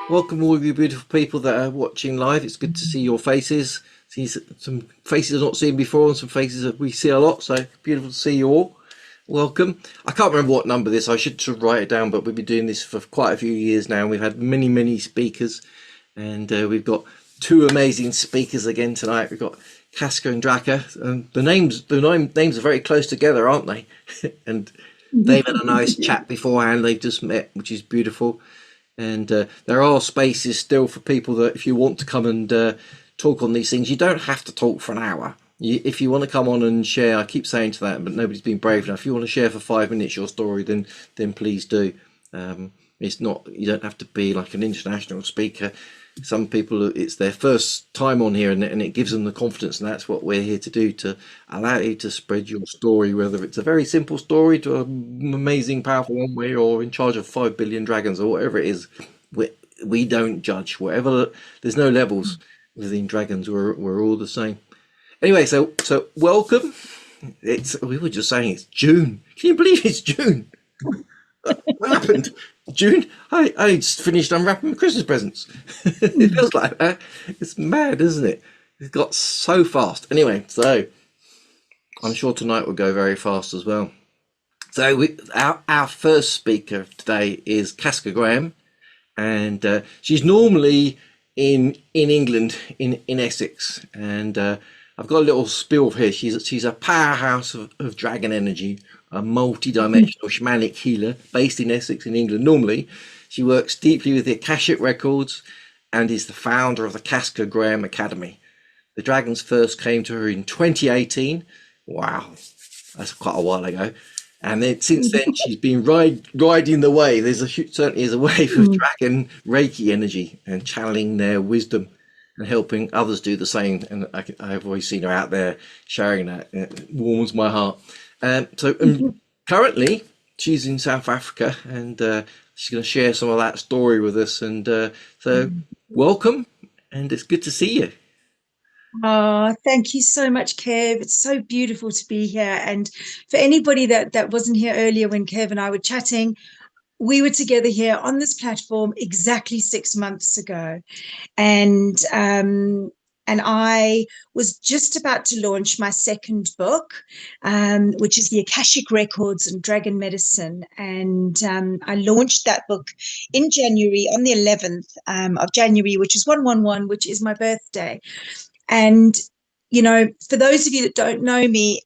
Welcome all of you beautiful people that are watching live. It's good to see your faces. See some faces I've not seen before and some faces that we see a lot. So beautiful to see you all. Welcome. I can't remember what number this. I should sort of write it down, but we've been doing this for quite a few years now. We've had many speakers, and we've got two amazing speakers again tonight. We've got Casca and Draka, and the names are very close together, aren't they? And they've had a nice chat beforehand. They've just met, which is beautiful. And there are spaces still for people that if you want to come and talk on these things, you don't have to talk for an hour. If you want to come on and share, I keep saying to that, but nobody's been brave enough. If you want to share for 5 minutes your story, then please do. It's not, you don't have to be like an international speaker. Some people, it's their first time on here, and it gives them the confidence, and that's what we're here to do, to allow you to spread your story, whether it's a very simple story to an amazing, powerful one where you're in charge of 5 billion dragons or whatever it is. We don't judge. Whatever, there's no levels within dragons. We're all the same. Anyway, so welcome. We were just saying it's June. Can you believe it's June? What happened? June? I just finished unwrapping my Christmas presents. It feels like that. It's mad, isn't it? It got so fast. Anyway, so I'm sure tonight will go very fast as well. So our first speaker today is Casca Graham, and she's normally in England, in Essex, and I've got a little spiel here. She's a powerhouse of dragon energy, a multi-dimensional shamanic healer based in Essex in England. Normally, she works deeply with the Akashic Records and is the founder of the Casca Graham Academy. The dragons first came to her in 2018. Wow, that's quite a while ago. And then since then, she's been riding the wave. Certainly is a wave of Dragon Reiki energy and channeling their wisdom and helping others do the same. And I've always seen her out there sharing that. It warms my heart. Currently, she's in South Africa, and she's going to share some of that story with us. And so, welcome, and it's good to see you. Oh, thank you so much, Kev. It's so beautiful to be here. And for anybody that wasn't here earlier when Kev and I were chatting, we were together here on this platform exactly 6 months ago. And I was just about to launch my second book, which is the Akashic Records and Dragon Medicine. And I launched that book in January, on the 11th of January, which is 111, which is my birthday. And, you know, for those of you that don't know me,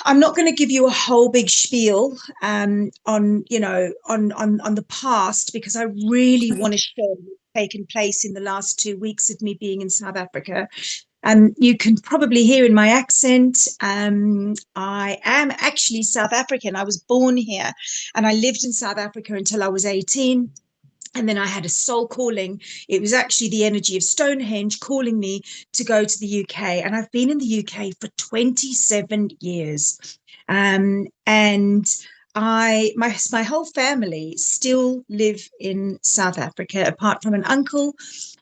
I'm not going to give you a whole big spiel on the past, because I really want to share what's taken place in the last 2 weeks of me being in South Africa. You can probably hear in my accent, I am actually South African. I was born here and I lived in South Africa until I was 18. And then I had a soul calling. It was actually the energy of Stonehenge calling me to go to the UK. And I've been in the UK for 27 years. And my whole family still live in South Africa, apart from an uncle,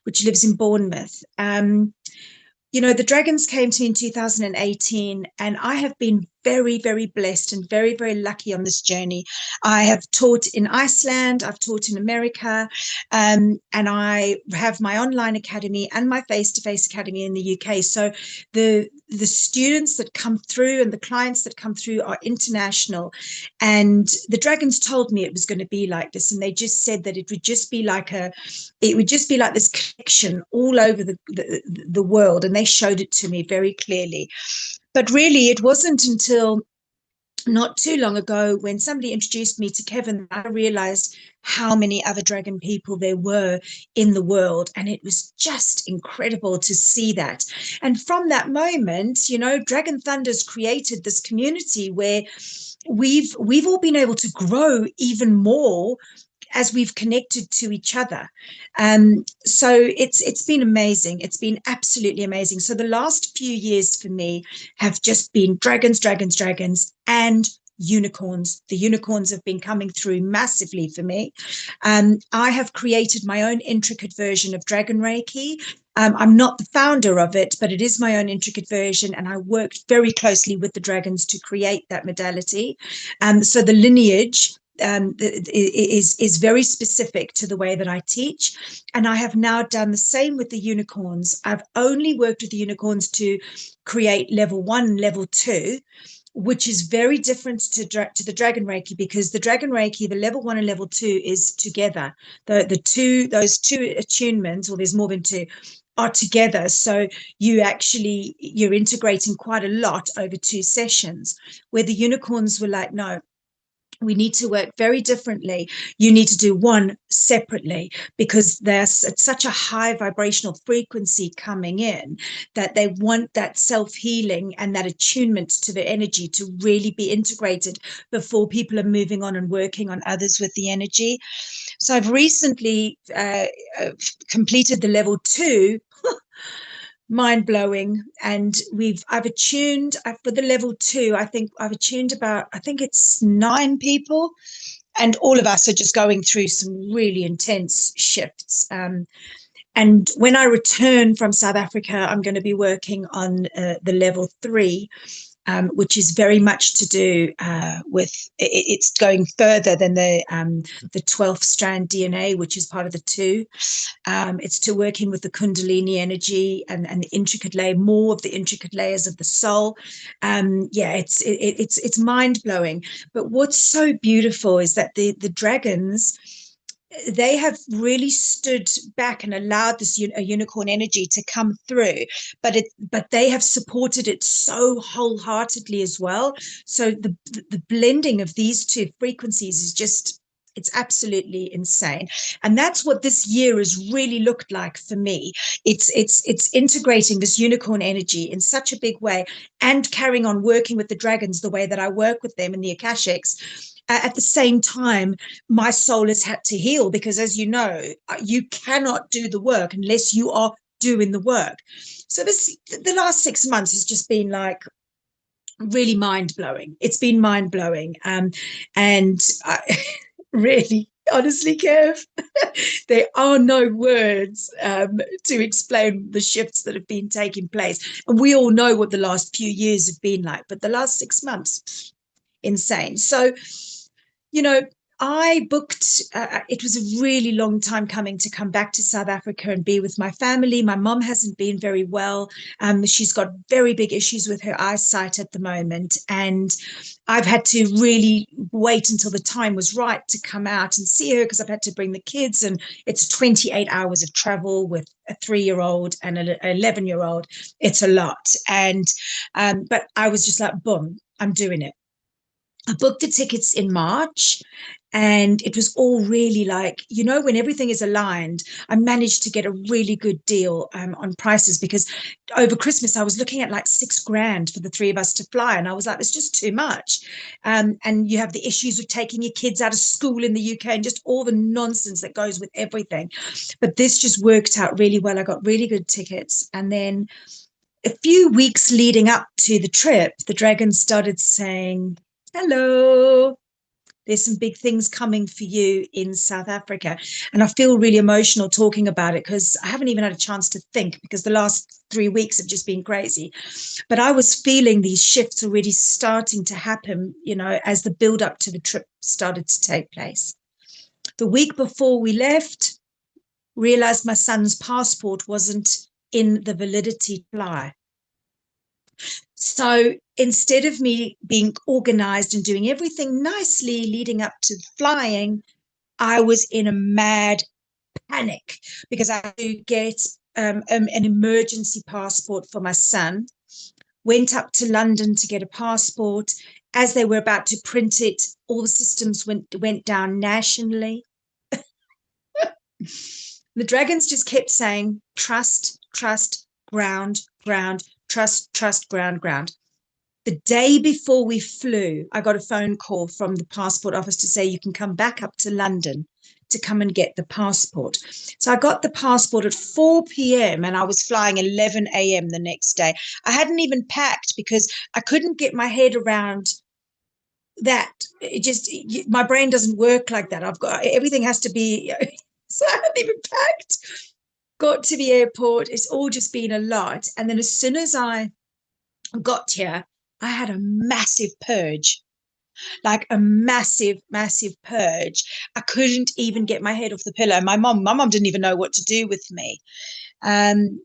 which lives in Bournemouth. The dragons came to me in 2018, and I have been very blessed and very lucky on this journey. I have taught in Iceland, I've taught in America, and I have my online academy and my face-to-face academy in the UK. So the students that come through and the clients that come through are international. And the dragons told me it was going to be like this, and they just said that it would just be like this connection all over the world, and they showed it to me very clearly. But really, it wasn't until not too long ago when somebody introduced me to Kevin that I realized how many other dragon people there were in the world, and it was just incredible to see that. And from that moment, Dragon Thunder's created this community where we've all been able to grow even more as we've connected to each other. So it's been amazing. It's been absolutely amazing. So the last few years for me have just been dragons, and unicorns. The unicorns have been coming through massively for me. I have created my own intricate version of Dragon Reiki. I'm not the founder of it, but it is my own intricate version, and I worked very closely with the dragons to create that modality. So the lineage is very specific to the way that I teach. And I have now done the same with the unicorns. I've only worked with the unicorns to create level 1, level 2, which is very different to the Dragon Reiki, because the Dragon Reiki, the level 1 and level 2 is together. Those two attunements, or there's more than two, are together. So you're integrating quite a lot over 2 sessions, where the unicorns were like, no, we need to work very differently. You need to do one separately, because there's such a high vibrational frequency coming in that they want that self-healing and that attunement to the energy to really be integrated before people are moving on and working on others with the energy. So I've recently completed the level 2. Mind-blowing. And I've attuned for the level 2, I think I've attuned about, I think it's 9 people, and all of us are just going through some really intense shifts. And when I return from South Africa, I'm going to be working on the level 3, which is very much to do with, it's going further than the 12th strand DNA, which is part of the 2. It's to working with the Kundalini energy and the intricate layer, more of the intricate layers of the soul. It's mind blowing. But what's so beautiful is that the dragons, they have really stood back and allowed this unicorn energy to come through, but they have supported it so wholeheartedly as well. So the blending of these 2 frequencies is just, it's absolutely insane. And that's what this year has really looked like for me. It's integrating this unicorn energy in such a big way, and carrying on working with the dragons the way that I work with them in the Akashics. At the same time, my soul has had to heal, because, as you know, you cannot do the work unless you are doing the work. So the last 6 months has just been like really mind-blowing. It's been mind-blowing. And I, really, honestly, Kev, there are no words to explain the shifts that have been taking place. And we all know what the last few years have been like, but the last 6 months, insane. So, I booked, it was a really long time coming to come back to South Africa and be with my family. My mom hasn't been very well. She's got very big issues with her eyesight at the moment. And I've had to really wait until the time was right to come out and see her, because I've had to bring the kids. And it's 28 hours of travel with a 3-year-old and an 11-year-old. It's a lot. And, but I was just like, boom, I'm doing it. I booked the tickets in March, and it was all really like, when everything is aligned, I managed to get a really good deal on prices, because over Christmas I was looking at like $6,000 for the 3 of us to fly. And I was like, it's just too much. And you have the issues of taking your kids out of school in the UK and just all the nonsense that goes with everything. But this just worked out really well. I got really good tickets. And then a few weeks leading up to the trip, the dragons started saying, hello, there's some big things coming for you in South Africa. And I feel really emotional talking about it, because I haven't even had a chance to think, because the last 3 weeks have just been crazy. But I was feeling these shifts already starting to happen, as the build up to the trip started to take place. The week before we left, realized my son's passport wasn't in the validity fly. So instead of me being organized and doing everything nicely leading up to flying, I was in a mad panic, because I had to get an emergency passport for my son. Went up to London to get a passport. As they were about to print it, all the systems went down nationally. The dragons just kept saying, trust, trust, ground, ground, trust, trust, ground, ground. The day before we flew, I got a phone call from the passport office to say, you can come back up to London to come and get the passport. So I got the passport at 4 p.m. and I was flying 11 a.m. the next day. I hadn't even packed, because I couldn't get my head around that. My brain doesn't work like that. Everything has to be, so I hadn't even packed. Got to the airport. It's all just been a lot. And then as soon as I got here, I had a massive purge. like a massive, massive purge. I couldn't even get my head off the pillow. My mom didn't even know what to do with me. And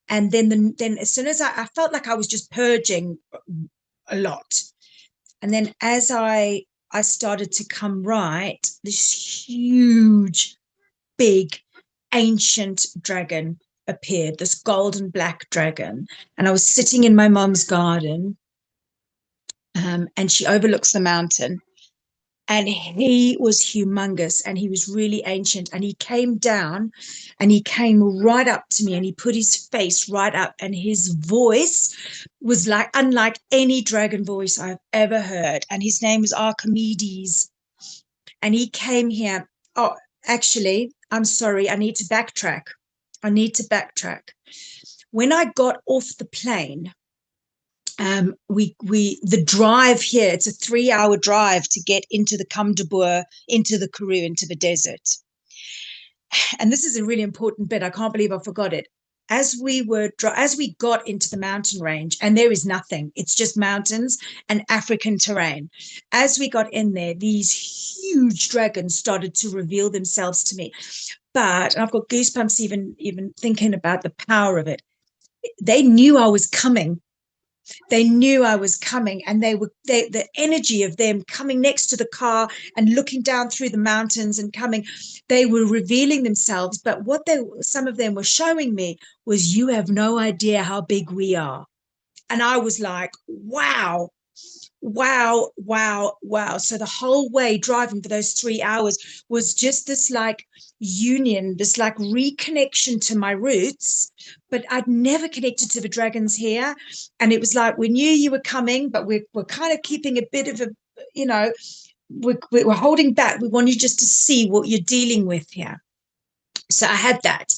then as soon as I felt like I was just purging a lot. And then as I started to come right, this huge, big, ancient dragon appeared, this golden black dragon. And I was sitting in my mom's garden, and she overlooks the mountain. And he was humongous, and he was really ancient, and he came down and he came right up to me, and he put his face right up, and his voice was like unlike any dragon voice I've ever heard. And his name was Archimedes. And he came here. Oh, actually, I'm sorry, I need to backtrack. When I got off the plane, the drive here, it's a 3-hour drive to get into the Kamdabur, into the Karoo, into the desert. And this is a really important bit. I can't believe I forgot it. As we got into the mountain range, and there is nothing, it's just mountains and African terrain. As we got in there, these huge dragons started to reveal themselves to me. But I've got goosebumps even thinking about the power of it. They knew I was coming. And the energy of them coming next to the car and looking down through the mountains and coming, they were revealing themselves. But what some of them were showing me was, you have no idea how big we are. And I was like, wow. So the whole way driving for those 3 hours was just this like union, this like reconnection to my roots. But I'd never connected to the dragons here. And it was like, we knew you were coming, but we're kind of keeping a bit of a, we're holding back. We want you just to see what you're dealing with here. So I had that.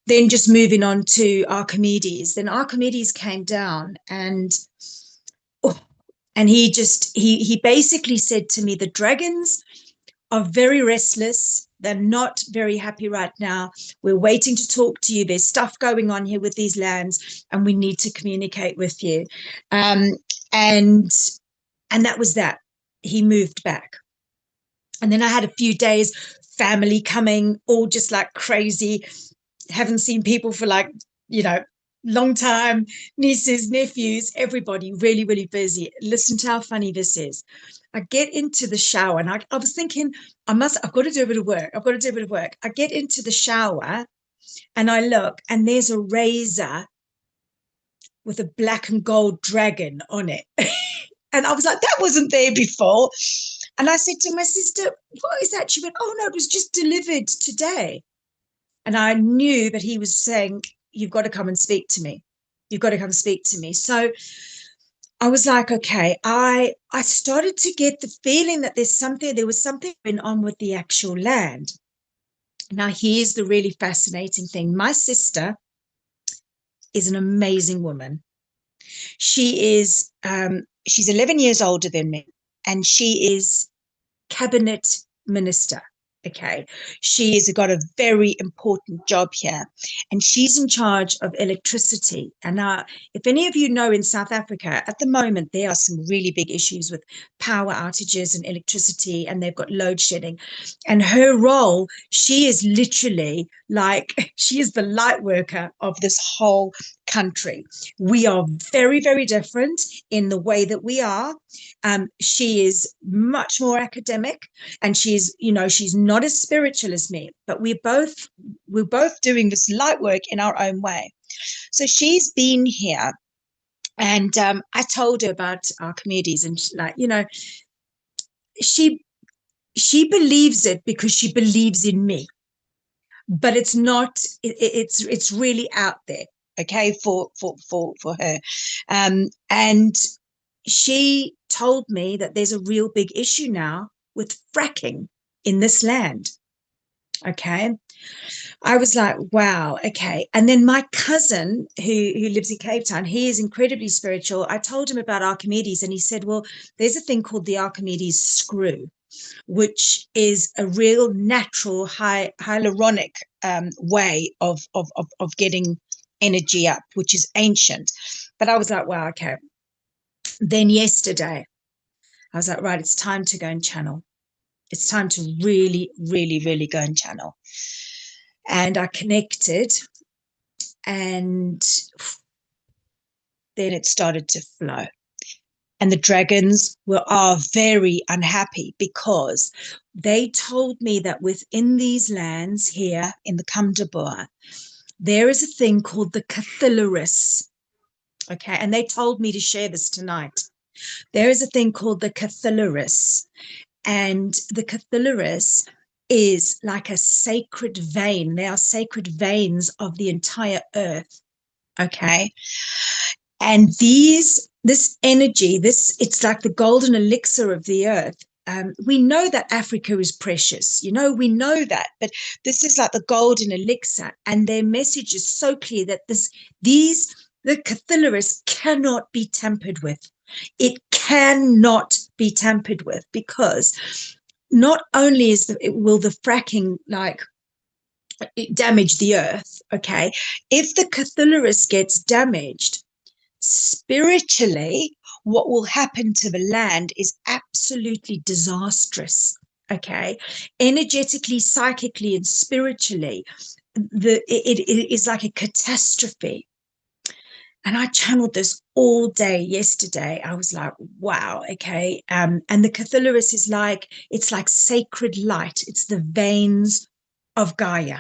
Then just moving on to Archimedes. Then Archimedes came down, and he basically said to me, the dragons are very restless. They're not very happy right now. We're waiting to talk to you. There's stuff going on here with these lands, and we need to communicate with you. And that was that. He moved back. And then I had a few days, family coming, all just like crazy. Haven't seen people for like, long time, nieces, nephews, everybody really, really busy. Listen to how funny this is. I get into the shower, and I was thinking, I've got to do a bit of work. I get into the shower and I look, and there's a razor with a black and gold dragon on it. And I was like, that wasn't there before. And I said to my sister, what is that? She went, oh no, it was just delivered today. And I knew that he was saying, you've got to come and speak to me. So I was like, okay, I started to get the feeling that there was something going on with the actual land. Now, here's the really fascinating thing. My sister is an amazing woman. She's 11 years older than me, and she is cabinet minister. Okay, she's got a very important job here, and she's in charge of electricity. And now, if any of you know, in South Africa at the moment, there are some really big issues with power outages and electricity, and they've got load shedding. And her role, she is literally like, she is the light worker of this whole country. We are very, very different in the way that we are. She is much more academic, and she's not as spiritual as me, but we're both doing this light work in our own way. So she's been here, and I told her about Archimedes, and she believes it because she believes in me, but it's not. It's really out there, okay, for her, and she told me that there's a real big issue now with fracking in this land. Okay. I was like, wow, okay. And then my cousin who lives in Cape Town, he is incredibly spiritual. I told him about Archimedes, and he said, well, there's a thing called the Archimedes screw, which is a real natural hyaluronic way of getting energy up, which is ancient. But I was like, wow, okay. Then yesterday, I was like, right, it's time to go and channel. It's time to really, really, really go and channel. And I connected, and then it started to flow. And the dragons are very unhappy because they told me that within these lands here in the Kamdabur, there is a thing called the Cathillaris. Okay, and they told me to share this tonight. There is a thing called the Cathillaris, and the Cathillaris is like a sacred vein. They are sacred veins of the entire earth. Okay, and this energy, it's like the golden elixir of the earth. We know that Africa is precious, we know that, but this is like the golden elixir, and their message is so clear that the Cathillaris cannot be tampered with. It cannot be tampered with, because not only will the fracking damage the earth, okay, if the Cathillaris gets damaged, spiritually, what will happen to the land is absolutely disastrous. Okay, energetically, psychically, and spiritually, it is like a catastrophe. And I channeled this all day yesterday. I was like, wow, okay. And the Cathillaris is it's like sacred light. It's the veins of Gaia.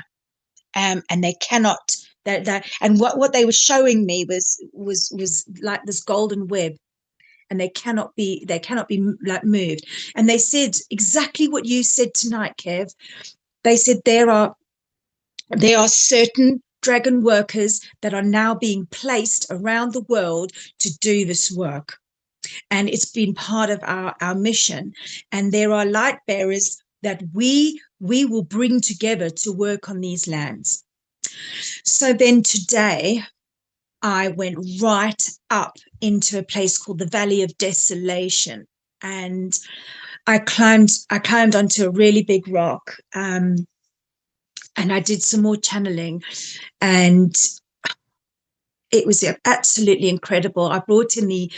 And they cannot, and what they were showing me was like this golden web, and they cannot be like moved. And they said exactly what you said tonight, Kev. They said there are certain dragon workers that are now being placed around the world to do this work, and it's been part of our mission. And there are light bearers that we will bring together to work on these lands. So then today I went right up into a place called the Valley of Desolation, and I climbed onto a really big rock, and I did some more channeling, and it was absolutely incredible. I brought in the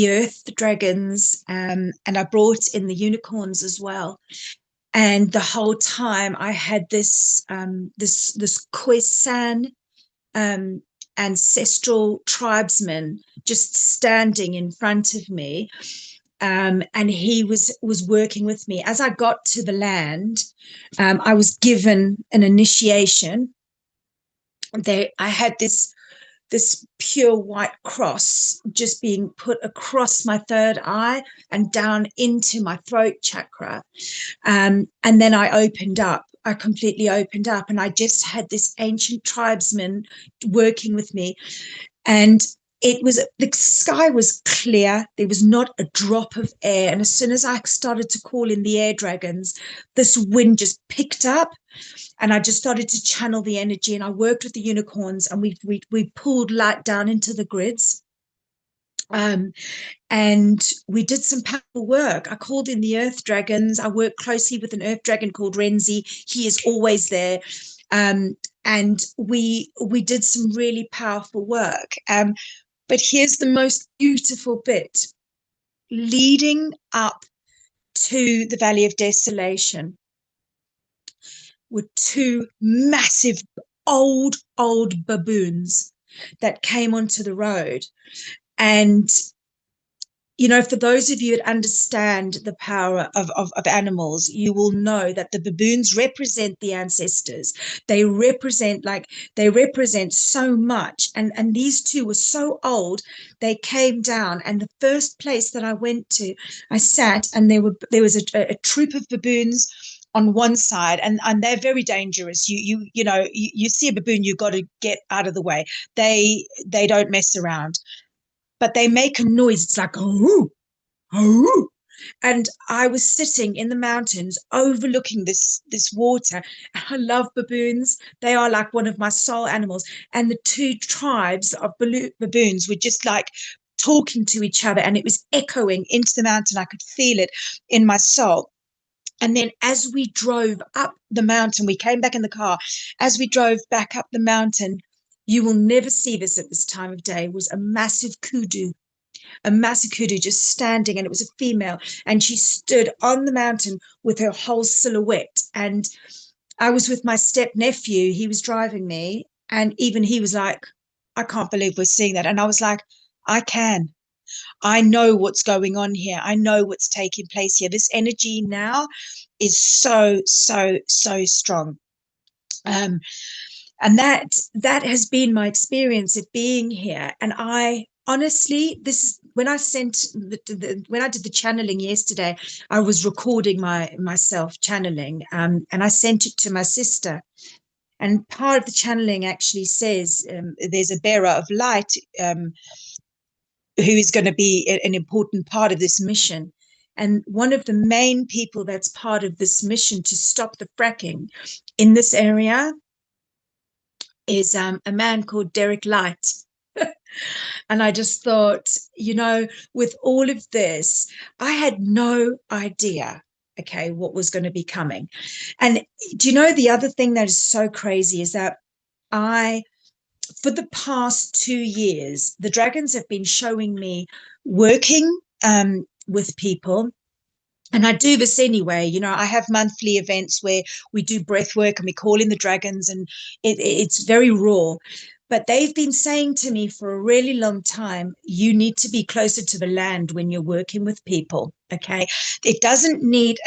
earth dragons, and I brought in the unicorns as well. And the whole time I had this Khoisan ancestral tribesman just standing in front of me, and he was working with me. As I got to the land, I was given an initiation. I had this pure white cross just being put across my third eye and down into my throat chakra. And then I completely opened up, and I just had this ancient tribesman working with me. And the sky was clear. There was not a drop of air. And as soon as I started to call in the air dragons, this wind just picked up, and I just started to channel the energy, and I worked with the unicorns, and we pulled light down into the grids. And we did some powerful work. I called in the earth dragons. I worked closely with an earth dragon called Renzi. He is always there. And we did some really powerful work. But here's the most beautiful bit. Leading up to the Valley of Desolation were two massive old baboons that came onto the road. And for those of you that understand the power of animals, you will know that the baboons represent the ancestors. They represent so much. And these two were so old, they came down. And the first place that I went to, I sat, and there was a troop of baboons on one side, and they're very dangerous. You see a baboon, you got to get out of the way. They don't mess around. But they make a noise. It's like, oh, oh. And I was sitting in the mountains overlooking this water. I love baboons. They are like one of my soul animals. And the two tribes of baboons were just like talking to each other, and it was echoing into the mountain. I could feel it in my soul. And then as we drove up the mountain, we came back in the car. As we drove back up the mountain, you will never see this at this time of day, was a massive kudu. a Masakuru just standing, and it was a female, and she stood on the mountain with her whole silhouette. And I was with my step nephew, he was driving me, and even he was like, I can't believe we're seeing that. And I was like, I know what's going on here. I know what's taking place here. This energy now is so, so, so strong. And that has been my experience of being here. And I honestly, this is when I sent when I did the channeling yesterday, I was recording myself channeling, and I sent it to my sister. And part of the channeling actually says there's a bearer of light who is going to be an important part of this mission. And one of the main people that's part of this mission to stop the fracking in this area is a man called Derek Light. And I just thought, with all of this, I had no idea, okay, what was going to be coming. And do you know the other thing that is so crazy is that for the past 2 years, the dragons have been showing me working with people. And I do this anyway. I have monthly events where we do breath work and we call in the dragons, and it's very raw. But they've been saying to me for a really long time, you need to be closer to the land when you're working with people, okay? It doesn't need...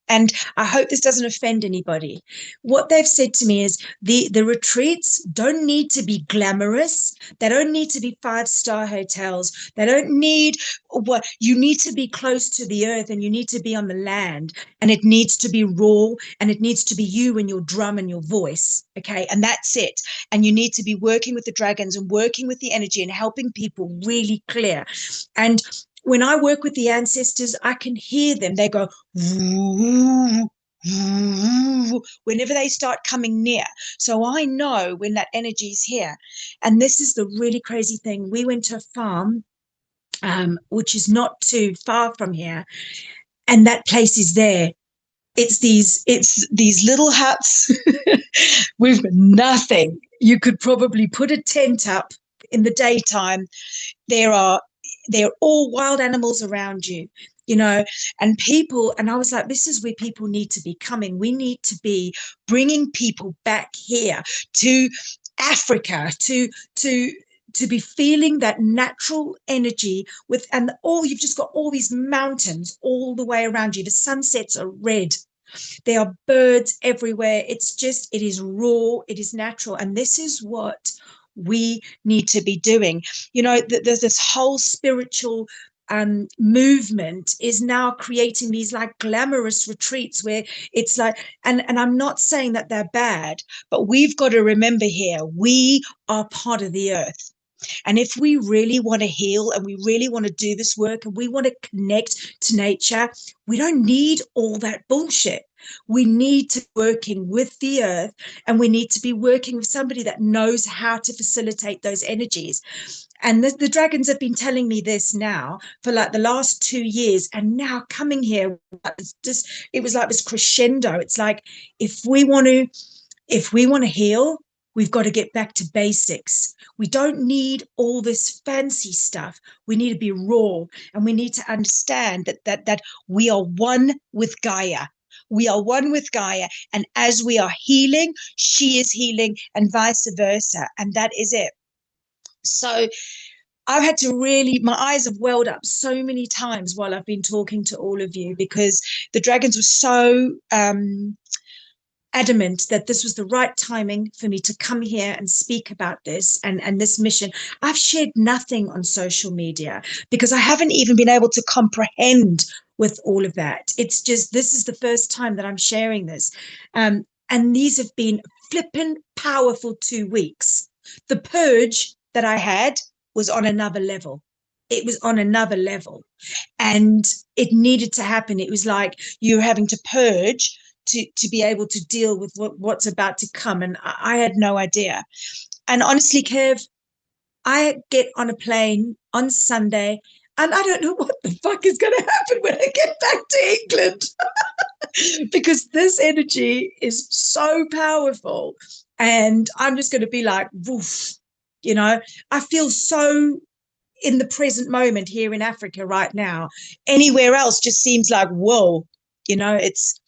And I hope this doesn't offend anybody. What they've said to me is the retreats don't need to be glamorous. They don't need to be 5-star hotels. They don't need what you need to be close to the earth, and you need to be on the land, and it needs to be raw, and it needs to be you and your drum and your voice. Okay. And that's it. And you need to be working with the dragons and working with the energy and helping people really clear. And when I work with the ancestors, I can hear them. They go, woo, woo, whenever they start coming near. So I know when that energy is here. And this is the really crazy thing. We went to a farm, which is not too far from here, and that place is there. It's these little huts with nothing. You could probably put a tent up in the daytime. They're all wild animals around you, and people. And I was like, this is where people need to be coming. We need to be bringing people back here to Africa, to be feeling that natural energy you've just got all these mountains all the way around you. The sunsets are red. There are birds everywhere. It is raw. It is natural. And this is what we need to be doing. There's this whole spiritual movement is now creating these like glamorous retreats where it's like, and I'm not saying that they're bad, but we've got to remember here, we are part of the earth. And if we really want to heal and we really want to do this work and we want to connect to nature, we don't need all that bullshit. We need to be working with the earth, and we need to be working with somebody that knows how to facilitate those energies. And the dragons have been telling me this now for like the last 2 years, and now coming here, it was like this crescendo. It's like, if we want to heal, we've got to get back to basics. We don't need all this fancy stuff. We need to be raw, and we need to understand that we are one with Gaia. We are one with Gaia, and as we are healing, she is healing, and vice versa. And that is it. So I've had to my eyes have welled up so many times while I've been talking to all of you, because the dragons were so adamant that this was the right timing for me to come here and speak about this and this mission. I've shared nothing on social media because I haven't even been able to comprehend with all of that. It's just, this is the first time that I'm sharing this. And these have been flippin' powerful 2 weeks. The purge that I had was on another level. It was on another level, and it needed to happen. It was like you're having to purge to be able to deal with what's about to come. And I had no idea. And honestly, Kev, I get on a plane on Sunday and I don't know what the fuck is going to happen when I get back to England because this energy is so powerful. And I'm just going to be like, woof, I feel so in the present moment here in Africa right now. Anywhere else just seems like, whoa, you know, it's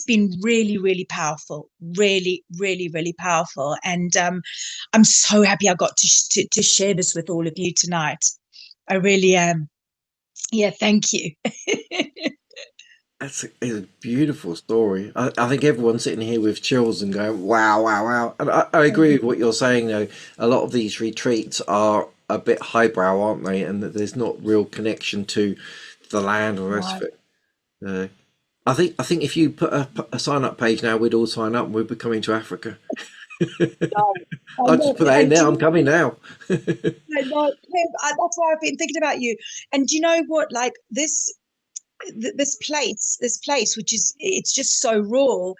been really, really powerful, really, really, really powerful. And I'm so happy I got to share this with all of you tonight. I really am. Yeah, thank you. That's it's a beautiful story. I think everyone's sitting here with chills and going, wow, wow, wow. And I agree with what you're saying, though. A lot of these retreats are a bit highbrow, aren't they? And that there's not real connection to the land or the rest of it. I think if you put a sign up page now, we'd all sign up and we'd be coming to Africa. I I'll just love put it. that in And do there. you I'm coming now. know, like, that's why I've been thinking about you. And do you know what? Like this place, which is, it's just so raw.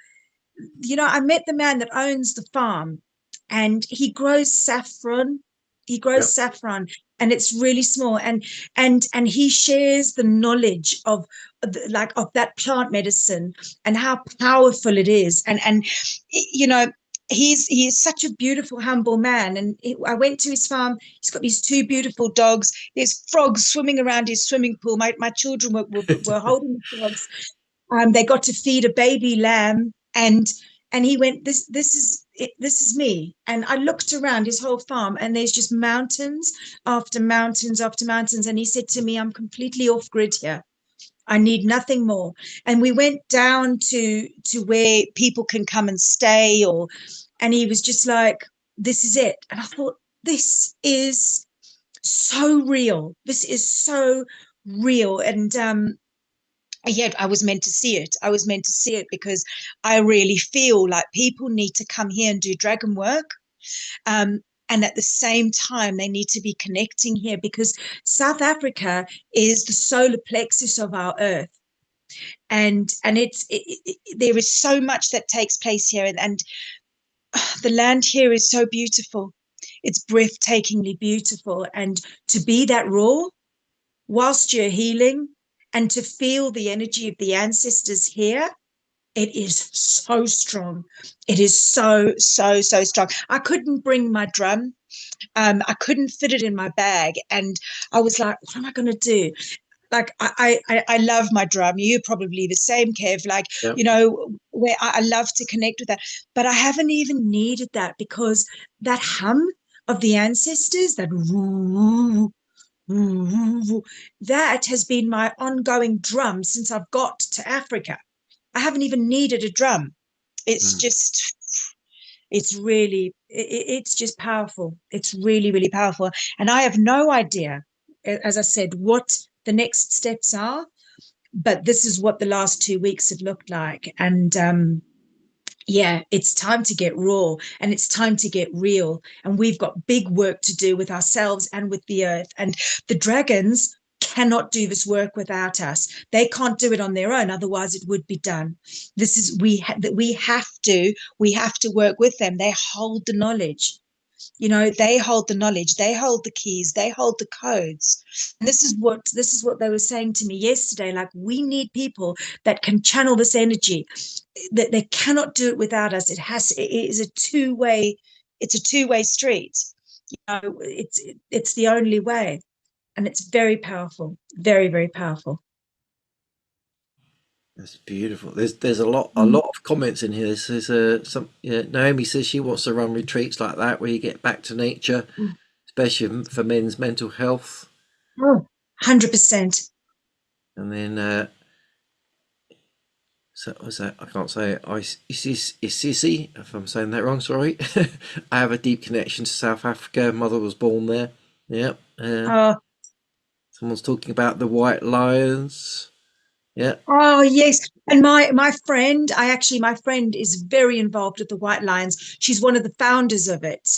You know, I met the man that owns the farm, and he grows saffron. He grows Yep. saffron, and it's really small. And he shares the knowledge of like of that plant medicine and how powerful it is. And you know, he's such a beautiful, humble man. And I went to his farm. He's got these two beautiful dogs. There's frogs swimming around his swimming pool. My children were holding the frogs. They got to feed a baby lamb, and he went, this is it, this is me. And I looked around his whole farm, and there's just mountains after mountains after mountains. And he said to me, I'm completely off grid here. I need nothing more. And we went down to where people can come and stay, or and he was just like, this is it. And I thought, this is so real. This is so real. And yet I was meant to see it. I was meant to see it because I really feel like people need to come here and do dragon work. And at the same time, they need to be connecting here, because South Africa is the solar plexus of our earth. And there is so much that takes place here. And the land here is so beautiful. It's breathtakingly beautiful. And to be that raw whilst you're healing, and to feel the energy of the ancestors here, it is so strong. It is so, so, so strong. I couldn't bring my drum. I couldn't fit it in my bag. And I was like, what am I going to do? Like, I love my drum. You're probably the same, Kev. Like, Yep. you know, where I love to connect with that. But I haven't even needed that, because that hum of the ancestors, that woo, that has been my ongoing drum since I've got to Africa. I haven't even needed a drum. It's Mm. just, it's really, it's just powerful. It's really, really powerful. And I have no idea, as I said, what the next steps are, but this is what the last 2 weeks have looked like. And yeah, it's time to get raw, and it's time to get real. And we've got big work to do with ourselves and with the earth. And the dragons cannot do this work without us. They can't do it on their own, otherwise it would be done. This is we have to work with them. They hold the knowledge. You know, they hold the knowledge, they hold the keys, they hold the codes. And this is what they were saying to me yesterday. Like, we need people that can channel this energy, that they cannot do it without us. It is a two-way street. You know, it's the only way. And it's very powerful, very, very powerful. That's beautiful. There's a lot of comments in here. There's some, yeah, Naomi says she wants to run retreats like that where you get back to nature, especially for men's mental health. Oh, 100%. And then so what was that? I can't say it. Isisi, if I'm saying that wrong, sorry. I have a deep connection to South Africa. Mother was born there. Yep. Oh, Someone's talking about the white lions. Yeah. oh yes. And my friend, my friend is very involved with the White Lions. She's one of the founders of it,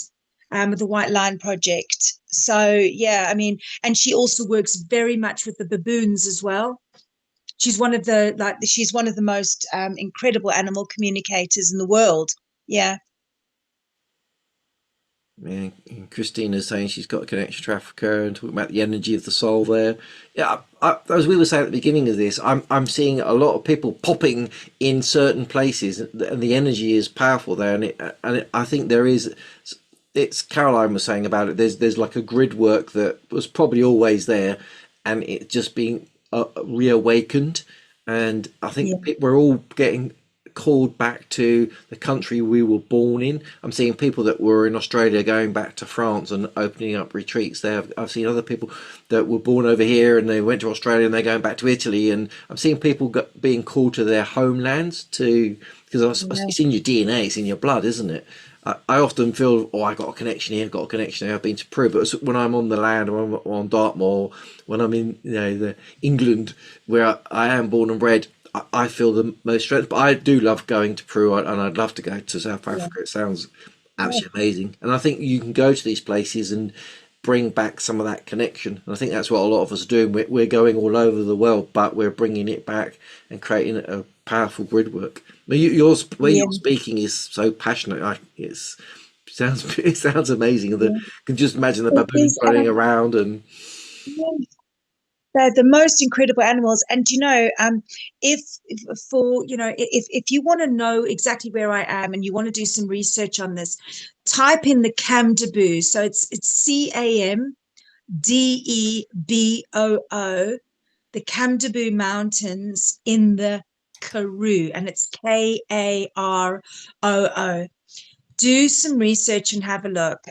of the White Lion Project. So yeah, I mean, and she also works very much with the baboons as well. She's one of the most incredible animal communicators in the world. Yeah. Yeah, and Christina's saying she's got a connection to Africa and talking about the energy of the soul there. Yeah, as we were saying at the beginning of this, I'm seeing a lot of people popping in certain places, and the energy is powerful there. I think there is it's Caroline was saying about it. There's like a grid work that was probably always there, and it just being reawakened. And I Yeah, think we're all getting called back to the country we were born in. I'm seeing people that were in Australia going back to France and opening up retreats there. I've seen other people that were born over here and they went to Australia and they're going back to Italy. And I'm seeing people being called to their homelands to, because yeah, it's in your DNA, it's in your blood, isn't it? I often feel, oh, I got a connection here, I've got a connection here. I've been to Peru, but when I'm on the land, or I'm on Dartmoor, when I'm in, the England where I am born and bred, I feel the most strength. But I do love going to Peru, and I'd love to go to South yeah, Africa. It sounds yeah, absolutely amazing, and I think you can go to these places and bring back some of that connection. And I think that's what a lot of us are doing. We're going all over the world, but we're bringing it back and creating a powerful grid work. I mean, where yeah. you're speaking is so passionate. It's it sounds amazing. Yeah. Can just imagine the It baboons is. running around and Yeah, they're the most incredible animals. And if for if you want to know exactly where I am and you want to do some research on this, type in the Kamdeboo. So it's Camdeboo, the Kamdeboo Mountains in the Karoo, and it's Karoo. Do some research and have a look.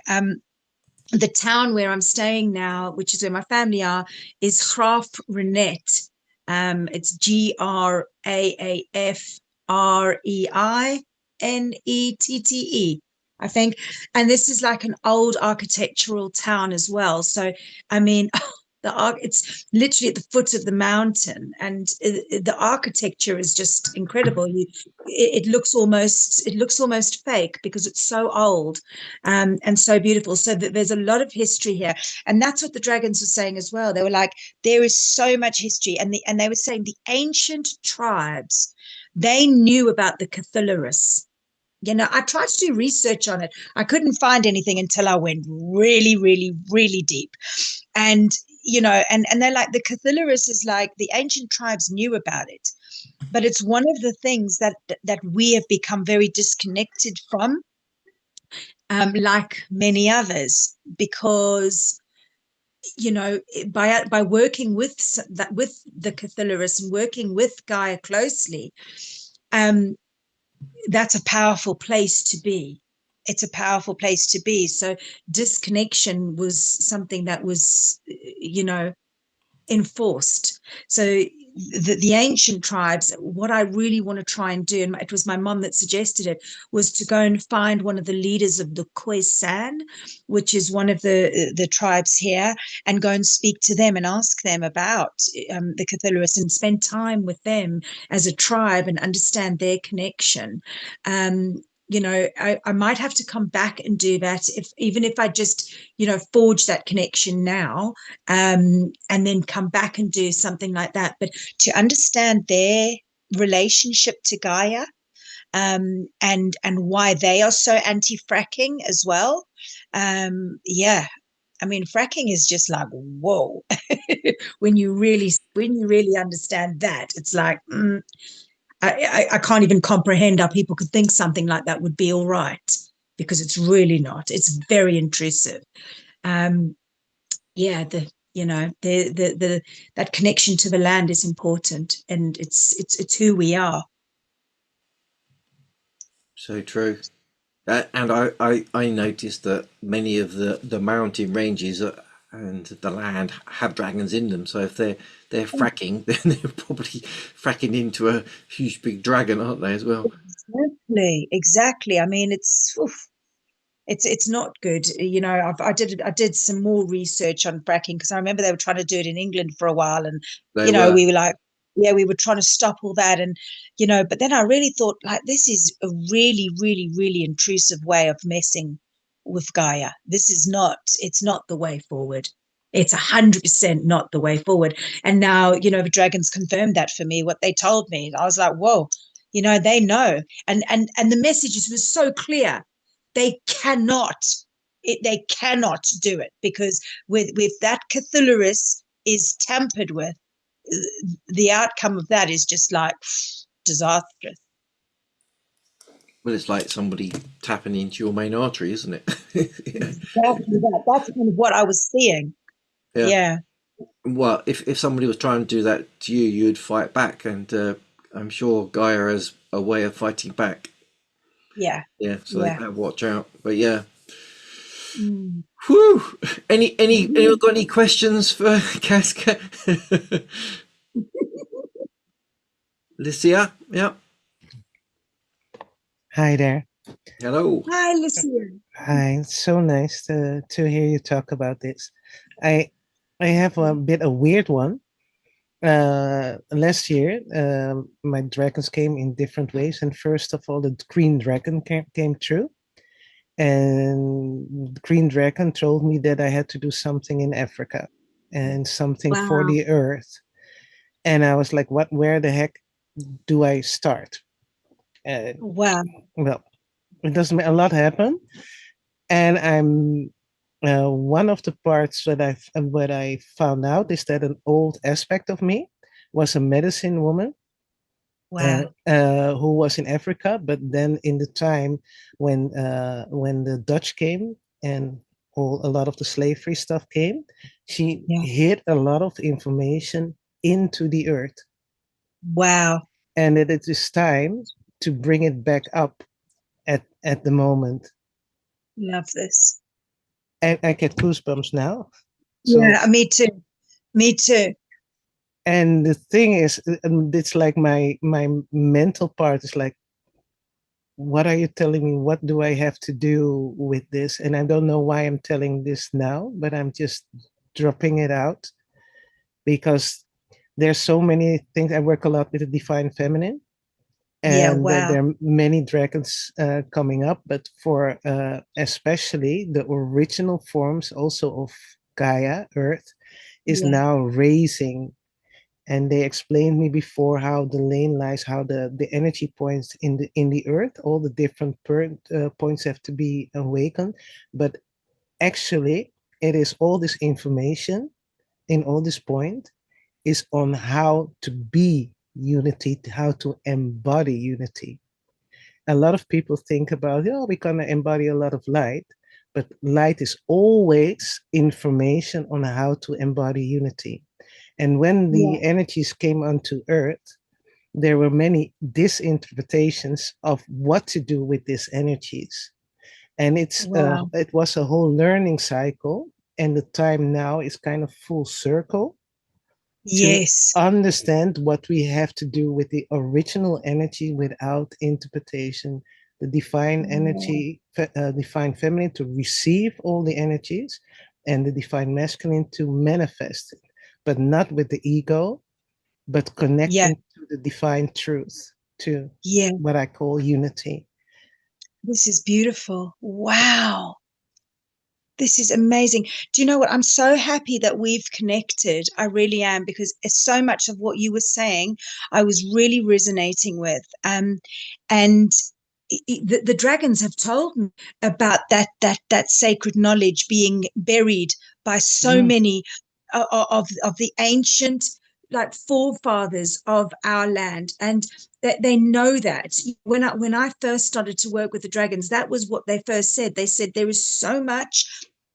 The town where I'm staying now, which is where my family are, is Graaf Reinet. It's Graafrenettete, I think. And this is like an old architectural town as well. So, I mean, it's literally at the foot of the mountain, and the architecture is just incredible. It looks almost fake because it's so old, and so beautiful. So that there's a lot of history here, and that's what the dragons were saying as well. They were like, there is so much history, and they were saying the ancient tribes, they knew about the Cthulhuris. I tried to do research on it. I couldn't find anything until I went really, really, really deep. And and they're like, the Cthulhuris is like, the ancient tribes knew about it, but it's one of the things that we have become very disconnected from, like many others, because by working with that, with the Cthulhuris and working with Gaia closely, um, that's a powerful place to be. It's a powerful place to be. So disconnection was something that was, enforced. So the ancient tribes, what I really want to try and do, and it was my mom that suggested it, was to go and find one of the leaders of the Khoisan, which is one of the tribes here, and go and speak to them and ask them about the Cthulhuris and spend time with them as a tribe and understand their connection. I might have to come back and do that, even if I just forge that connection now, and then come back and do something like that. But to understand their relationship to Gaia, and why they are so anti-fracking as well. Yeah, I mean, fracking is just like, whoa. When you really understand that, it's like, I can't even comprehend how people could think something like that would be all right, because it's really not. It's very intrusive. Um, yeah, the that connection to the land is important, and it's who we are. so true. And I noticed that many of the mountain ranges and the land have dragons in them. So if they're fracking, then they're probably fracking into a huge big dragon, aren't they, as well? Exactly. I mean, it's not good. I did some more research on fracking, because I remember they were trying to do it in England for a while, and They were. we were like, yeah, we were trying to stop all that, and but then I really thought, like, this is a really, really, really intrusive way of messing with Gaia. It's not the way forward. It's 100% not the way forward. And now, the dragons confirmed that for me, what they told me. I was like, whoa, they know. And the messages were so clear. They cannot, they cannot do it, because with that Cthulhuris is tampered with, the outcome of that is just like disastrous. Well, it's like somebody tapping into your main artery, isn't it? Yeah. Exactly that. That's kind of what I was seeing. Yeah. Yeah, Well, if somebody was trying to do that to you, you'd fight back, and I'm sure Gaia has a way of fighting back. yeah, Yeah, so they yeah. better watch out. But yeah, Mm. whew. Anyone got any questions for Casca? Licia? Yeah. Hi there. Hello. Hi, Lucia. Hi. It's so nice to hear you talk about this. I I have a bit a weird one. Last year, my dragons came in different ways, and first of all, the green dragon came true, and the green dragon told me that I had to do something in Africa and something for Wow, the earth. And I was like, "What? Where the heck do I start?" Uh, wow, well, it doesn't. A lot happened, and I'm one of the parts that what I found out is that an old aspect of me was a medicine woman wow. who was in Africa, but then in the time when the Dutch came and a lot of the slavery stuff came, she Yeah, hid a lot of information into the earth, wow. and that it is time to bring it back up at the moment. Love this. I get goosebumps now. So Yeah, me too. Me too. and the thing is it's like my mental part is like, what are you telling me? What do I have to do with this? And I don't know why I'm telling this now, but I'm just dropping it out because there's so many things. I work a lot with the divine feminine, Yeah, and wow. there are many dragons coming up, but for especially the original forms also of Gaia Earth is Yeah, now raising. And they explained me before how the lane lies, how the energy points in the earth, all the different points have to be awakened. But actually, it is all this information in all this point is on how to be unity, how to embody unity. A lot of people think about, oh, we're gonna embody a lot of light, but light is always information on how to embody unity. And when yeah, the energies came onto Earth, there were many disinterpretations of what to do with these energies. And wow. it was a whole learning cycle. And the time now is kind of full circle to Yes. understand what we have to do with the original energy without interpretation, the divine Wow. energy, divine feminine to receive all the energies, and the divine masculine to manifest it, but not with the ego, but Yeah, connecting to the divine truth, to yeah. what I call unity. This is beautiful. Wow. This is amazing. Do you know what? I'm so happy that we've connected. I really am, because it's so much of what you were saying I was really resonating with. And the dragons have told me about that sacred knowledge being buried by so Mm. many of the ancient, like, forefathers of our land, and that they know that. When I first started to work with the dragons, that was what they first said. They said there is so much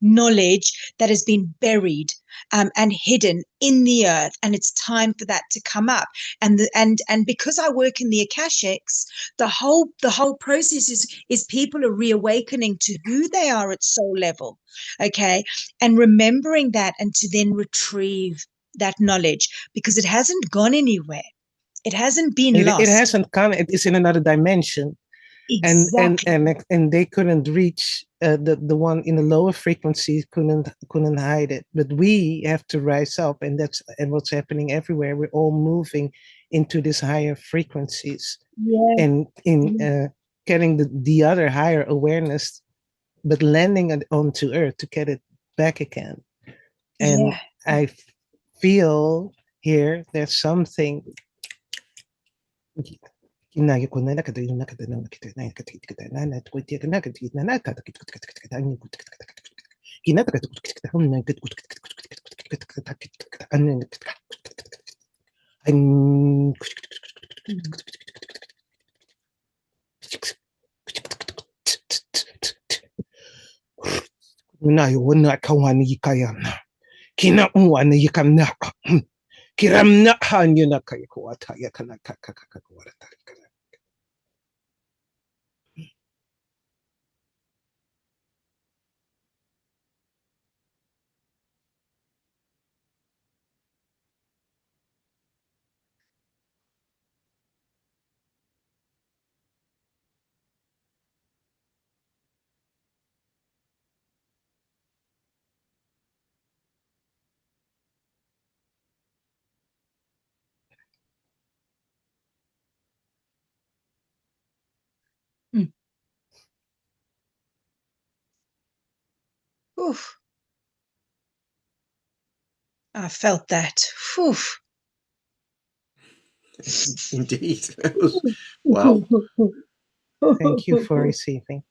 knowledge that has been buried, and hidden in the earth, and it's time for that to come up. And because I work in the Akashics, the whole process is people are reawakening to who they are at soul level, okay, and remembering that, and to then retrieve that knowledge, because it hasn't gone anywhere. It hasn't been It lost. hasn't come, it is in another dimension. and and Exactly. and and they couldn't reach the one in the lower frequencies, couldn't hide it, but we have to rise up, and that's and what's happening everywhere. We're all moving into these higher frequencies Yeah, and in yeah, getting the other higher awareness, but landing it onto earth to get it back again. And yeah. I feel here there's something. Na yuna kawani yikayana. Kina uwana yikamna. Kiramna hanyuna kayakuata yakana kakakakuata. Oof. I felt that. Oof. Indeed. That was, wow. Thank you for receiving.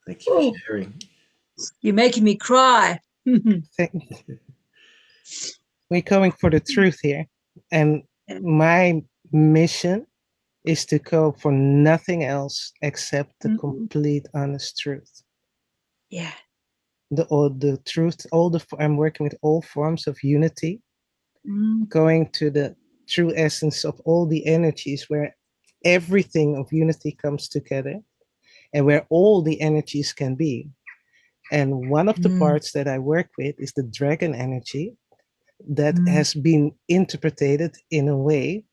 Thank you for sharing. You're making me cry. We're going for the truth here. And my mission is to go for nothing else except the complete honest truth. Yeah. The truth, I'm working with all forms of unity, going to the true essence of all the energies where everything of unity comes together and where all the energies can be. And one of the parts that I work with is the dragon energy that has been interpreted in a way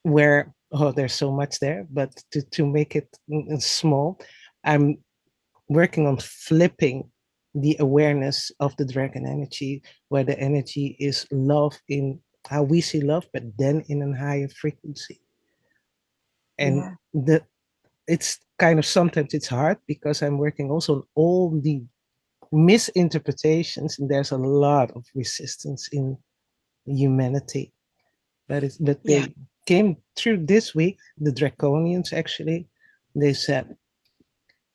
where, there's so much there, but to make it small, I'm working on flipping the awareness of the dragon energy, where the energy is love in how we see love, but then in a higher frequency. And it's kind of, sometimes it's hard because I'm working also on all the misinterpretations, and there's a lot of resistance in humanity. But they came through this week, the draconians actually, they said,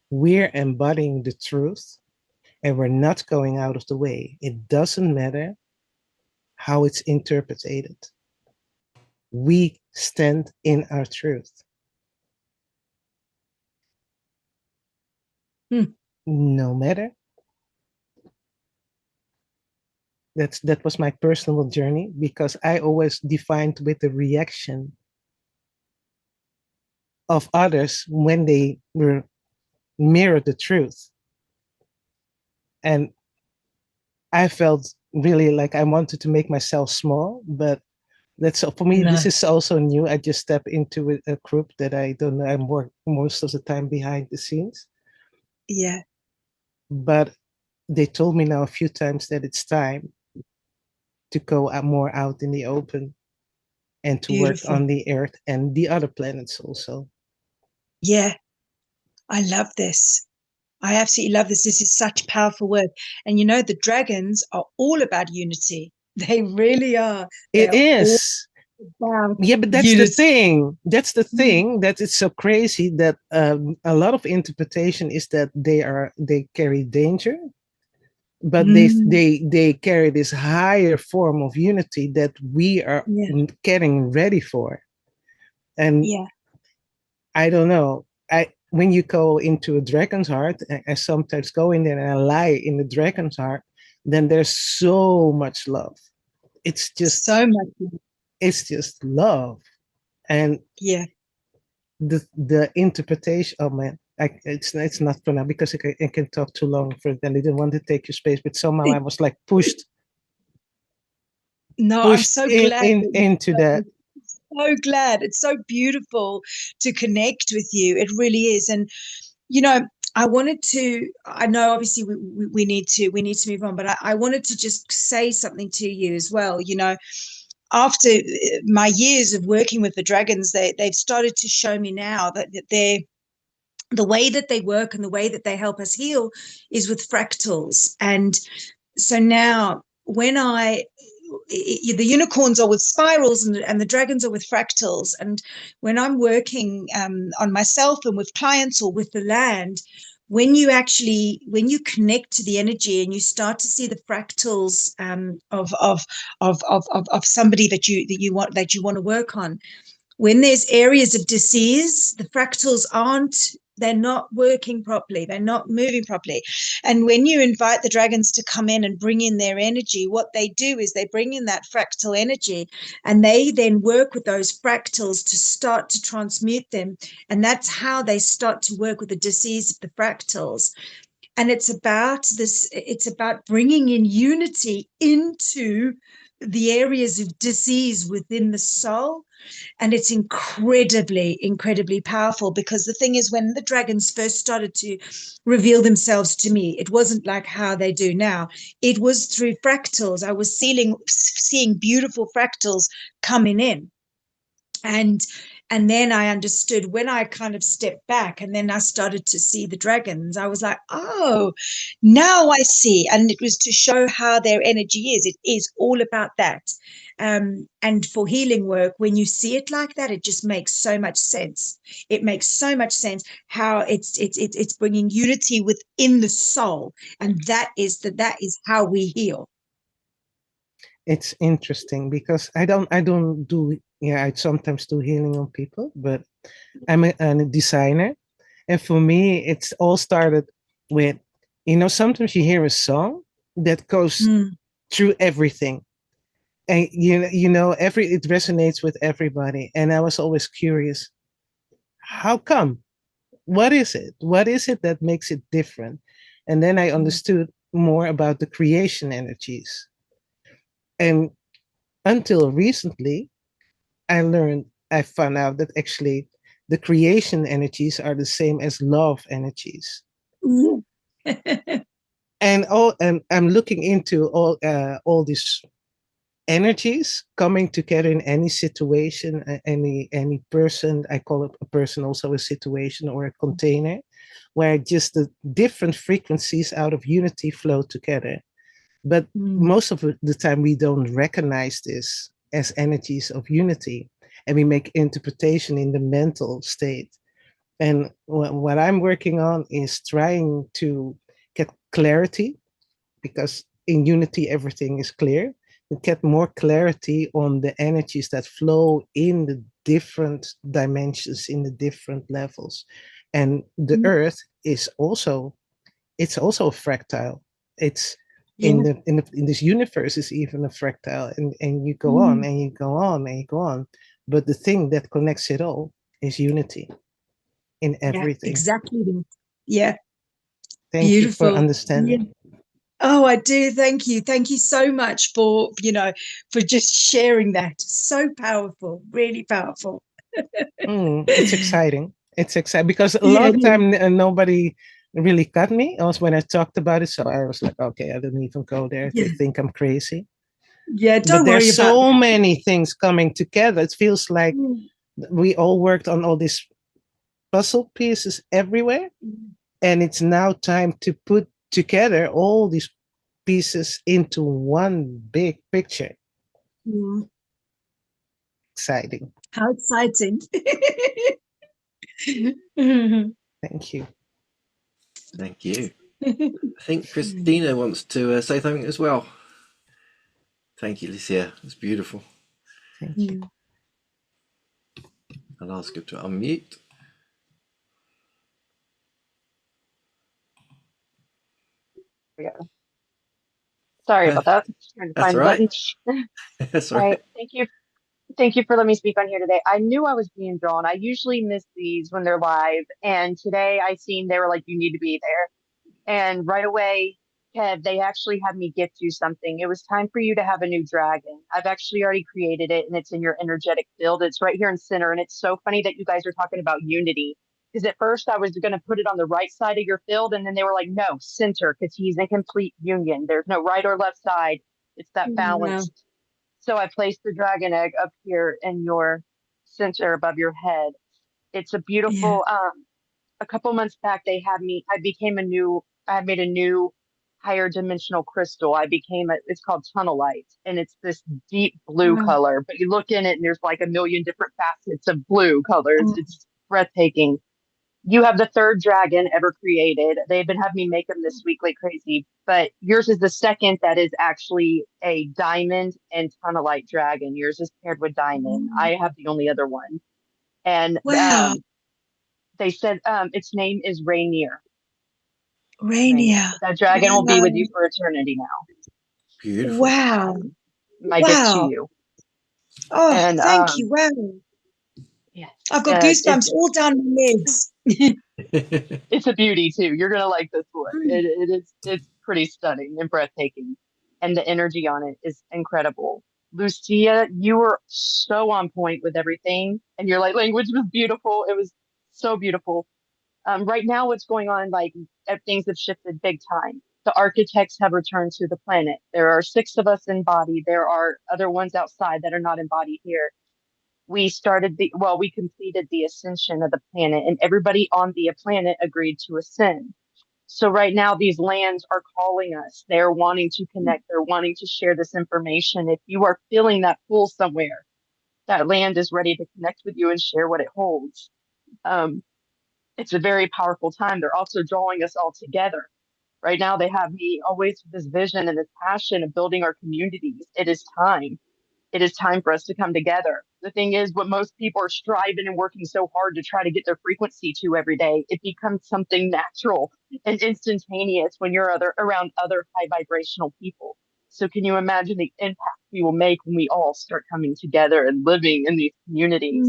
we're embodying the truth and we're not going out of the way. It doesn't matter how it's interpreted. We stand in our truth. No matter. That was my personal journey, because I always defined with the reaction of others when they were mirrored the truth. And I felt really like I wanted to make myself small, but that's for me. This is also new. I just stepped into a group that I don't know. I'm most of the time behind the scenes. Yeah. But they told me now a few times that it's time to go more out in the open and to work on the Earth and the other planets also. Yeah, I love this. I absolutely love this. This is such powerful work. And you know, the dragons are all about unity. They really are. It is. Yeah, but that's the thing. That's the thing that it's so crazy that a lot of interpretation is that they carry danger, but they carry this higher form of unity that we are getting ready for. And I don't know. When you go into a dragon's heart, I sometimes go in there and I lie in the dragon's heart, then there's so much love. It's just so much love. It's just love. And the interpretation, oh man, it's not for now because I can talk too long for it, and I didn't want to take your space, but somehow I was like pushed I'm so glad into that. So glad. It's so beautiful to connect with you. It really is. And you know, I know obviously we need to move on, but I wanted to just say something to you as well. You know, after my years of working with the dragons, they've started to show me now that the way that they work and the way that they help us heal is with fractals. And so now when the unicorns are with spirals and the dragons are with fractals. And when I'm working on myself and with clients or with the land, when you connect to the energy and you start to see the fractals of somebody that you want to work on, when there's areas of disease, the fractals aren't They're not working properly. They're not moving properly. And when you invite the dragons to come in and bring in their energy, what they do is they bring in that fractal energy, and they then work with those fractals to start to transmute them. And that's how they start to work with the disease of the fractals. And it's about bringing in unity into the areas of disease within the soul. And it's incredibly, incredibly powerful, because the thing is, when the dragons first started to reveal themselves to me, it wasn't like how they do now. It was through fractals. I was seeing beautiful fractals coming in. And then I understood, when I kind of stepped back and then I started to see the dragons, I was like, oh, now I see. And it was to show how their energy is. It is all about that. And for healing work, when you see it like that, it just makes so much sense. It makes so much sense how it's bringing unity within the soul, and that is how we heal. It's interesting because I don't do, yeah, I sometimes do healing on people, but I'm a designer. And for me, it's all started with, sometimes you hear a song that goes through everything. And it resonates with everybody. And I was always curious, how come? What is it? What is it that makes it different? And then I understood more about the creation energies. And until recently, I found out that actually the creation energies are the same as love energies. And I'm looking into all these energies coming together in any situation, any person. I call it a person, also a situation or a container, where just the different frequencies out of unity flow together. But most of the time, we don't recognize this as energies of unity, and we make interpretation in the mental state. And what I'm working on is trying to get clarity, because in unity, everything is clear, to get more clarity on the energies that flow in the different dimensions, in the different levels. And the earth is also, it's also fractile. It's in this universe is even a fractile, and you go on and you go on and you go on. But the thing that connects it all is unity in everything. Yeah, exactly. Yeah. Thank Beautiful. you for understanding. Yeah. Oh, I do. Thank you. Thank you so much for just sharing that. So powerful, really powerful. It's exciting. It's exciting because a Yeah, long time nobody really got me. Also, when I talked about it, so I was like, okay, I didn't even go there. They think I'm crazy. Yeah, don't But worry there's about so that. many things coming together. It feels like we all worked on all these puzzle pieces everywhere, and it's now time to put together all these pieces into one big picture. Exciting. How exciting. Thank you. Thank you. I think Christina wants to say something as well. Thank you, Lucia. It's beautiful. Thank you. I'll ask her to unmute. Yeah. Sorry about that. Just trying to That's find the right. button. That's All right. right. Thank you. Thank you for letting me speak on here today. I knew I was being drawn. I usually miss these when they're live. And today I seen they were like, you need to be there. And right away, Kev, they actually had me gift you something. It was time for you to have a new dragon. I've actually already created it, and it's in your energetic field. It's right here in center. And it's so funny that you guys are talking about unity. Because at first I was going to put it on the right side of your field. And then they were like, no, center, because he's in complete union. There's no right or left side. It's that balance. So I placed the dragon egg up here in your center above your head. It's a beautiful, a couple months back, I made a new higher dimensional crystal. It's called tunnelite, and it's this deep blue color, but you look in it and there's like a million different facets of blue colors. It's breathtaking. You have the third dragon ever created. They've been having me make them this week like crazy, but yours is the second that is actually a diamond and tunnelite dragon. Yours is paired with diamond. I have the only other one. And They said its name is Rainier. Rainier. That dragon will be Wow. with you for eternity now. Beautiful. Wow. My gift to Wow. you. Oh, And thank you. Wow. yeah, I've got goosebumps all down my legs. it's a beauty too. You're gonna like this one. Mm. It's pretty stunning and breathtaking, and the energy on it is incredible. Lucia, you were so on point with everything, and your light language was beautiful. It was so beautiful. Right now, what's going on? Like things have shifted big time. The architects have returned to the planet. There are 6 of us in body. There are other ones outside that are not embodied here. We completed the ascension of the planet, and everybody on the planet agreed to ascend. So right now, these lands are calling us. They're wanting to connect. They're wanting to share this information. If you are feeling that pull somewhere, that land is ready to connect with you and share what it holds. Um, it's a very powerful time. They're also drawing us all together. Right now, they have me always with this vision and this passion of building our communities. It is time. It is time for us to come together. The thing is, what most people are striving and working so hard to try to get their frequency to every day, it becomes something natural and instantaneous when you're around other high vibrational people. So can you imagine the impact we will make when we all start coming together and living in these communities?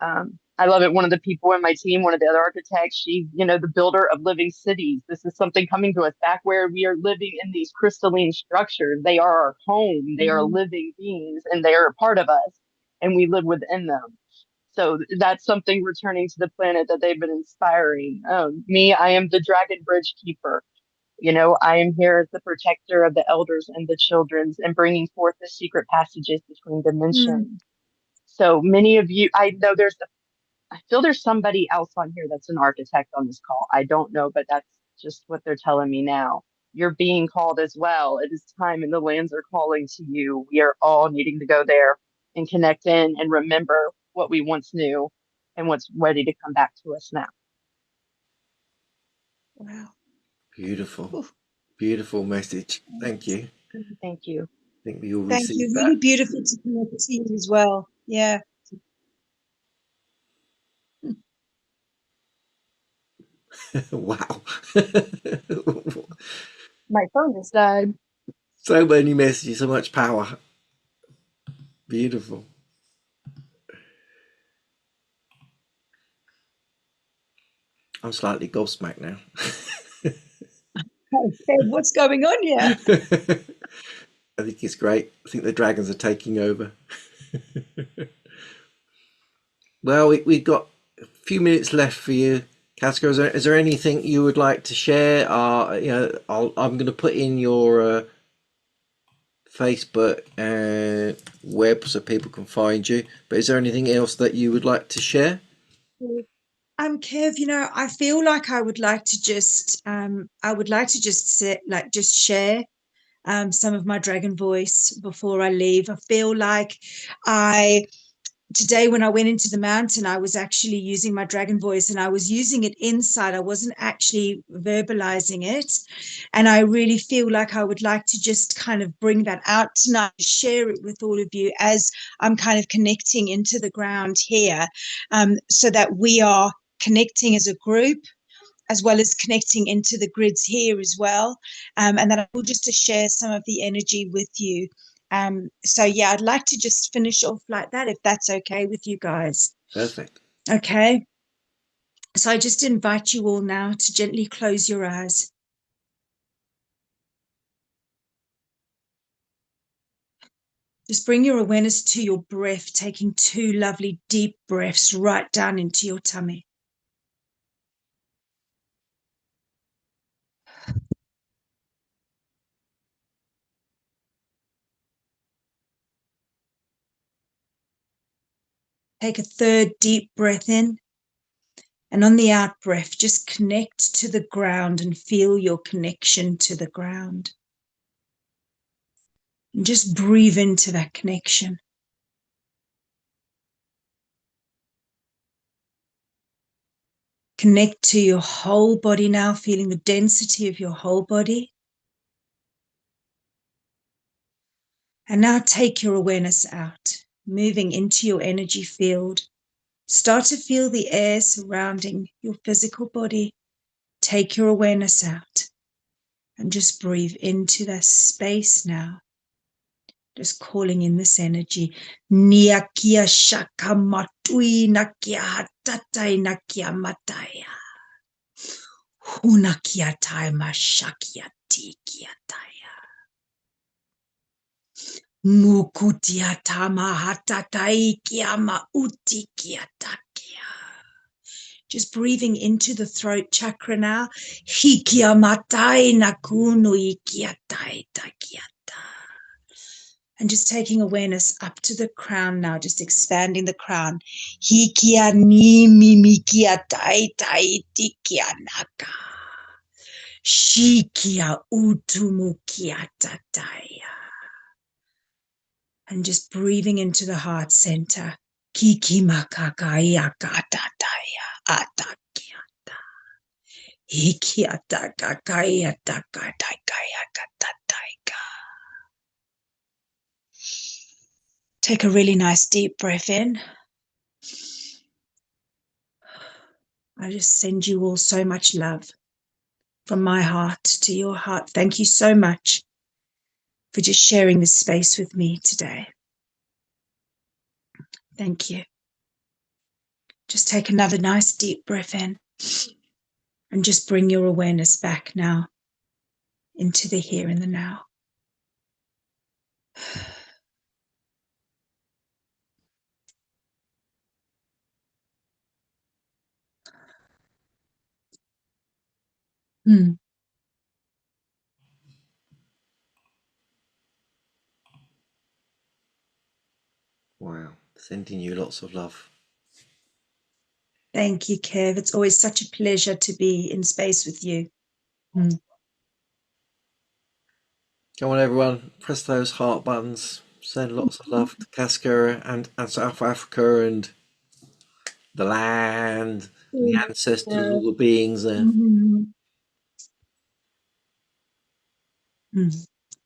Mm. I love it. One of the people in my team, one of the other architects, she's, the builder of living cities. This is something coming to us back where we are living in these crystalline structures. They are our home. They are living beings and they are a part of us and we live within them. So that's something returning to the planet that they've been inspiring. Me, I am the Dragon Bridge Keeper. I am here as the protector of the elders and the children's and bringing forth the secret passages between Mm. dimensions. So many of you, I feel there's somebody else on here that's an architect on this call. I don't know, but that's just what they're telling me now. You're being called as well. It is time and the lands are calling to you. We are all needing to go there and connect in and remember what we once knew and what's ready to come back to us now. Wow. Beautiful. Oof. Beautiful message. Thank you. Thank you. I think we all Thank you. received Really that. beautiful to connect to you as well. Yeah. Wow. My phone just died. So many messages, so much power. Beautiful. I'm slightly gobsmacked now. Okay, what's going on here? I think it's great. I think the dragons are taking over. Well, we've got a few minutes left for you, Casca. Is there anything you would like to share? I'm going to put in your Facebook and web so people can find you. But is there anything else that you would like to share? Kev, I feel like I would like to just share some of my dragon voice before I leave. I feel like today when I went into the mountain, I was actually using my dragon voice and I was using it inside. I wasn't actually verbalizing it. And I really feel like I would like to just kind of bring that out tonight, share it with all of you as I'm kind of connecting into the ground here, so that we are connecting as a group as well as connecting into the grids here as well. And then I will just to share some of the energy with you. So yeah, I'd like to just finish off like that, if that's okay with you guys. Perfect. Okay. So I just invite you all now to gently close your eyes. Just bring your awareness to your breath, taking 2 lovely deep breaths right down into your tummy. Take a 3rd deep breath in. And on the out breath, just connect to the ground and feel your connection to the ground. And just breathe into that connection. Connect to your whole body now, feeling the density of your whole body. And now take your awareness out, moving into your energy field. Start to feel the air surrounding your physical body. Take your awareness out and just breathe into that space now. Just calling in this energy. Niakia shaka matui nakia hatatai nakia mataya. Hunakia taima shakia tikia taya. Mukutia tama hatatai kiama utikia takia. Just breathing into the throat chakra now. Hikia matai nakunu ikia tai takia. And just taking awareness up to the crown now, just expanding the crown. Hikia ni mimikia tai tai tikia naka. Shikia utumukia tataya. And just breathing into the heart center. Kiki makakaya katataya atakiata. Hikia takakaya takatakaya katataya. Take a really nice deep breath in. I just send you all so much love from my heart to your heart. Thank you so much for just sharing this space with me today. Thank you. Just take another nice deep breath in and just bring your awareness back now into the here and the now. Wow. Sending you lots of love. Thank you, Kev. It's always such a pleasure to be in space with you. Come on, everyone. Press those heart buttons. Send lots of love to Casca and South Africa and the land, and the ancestors, all the beings there.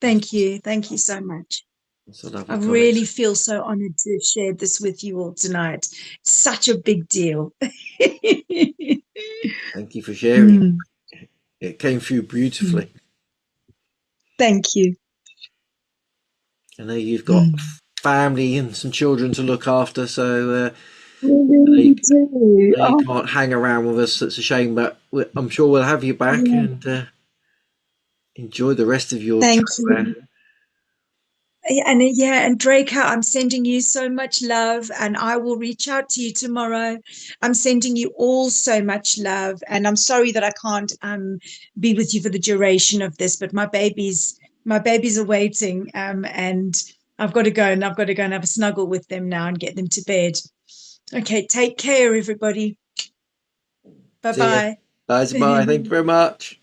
Thank you. Thank you so much. It's a lovely I connection. really feel so honored to share this with you all tonight. It's such a big deal. Thank you for sharing. It came through beautifully. Thank you. I know you've got family and some children to look after, so We do. you can't hang around with us. It's a shame, but I'm sure we'll have you back and enjoy the rest of your Thank trip you. there. And Draco, I'm sending you so much love, and I will reach out to you tomorrow. I'm sending you all so much love, and I'm sorry that I can't be with you for the duration of this, but my babies are waiting, and I've got to go and have a snuggle with them now and get them to bed. Okay, take care, everybody. Bye-bye. Bye. Thank you very much.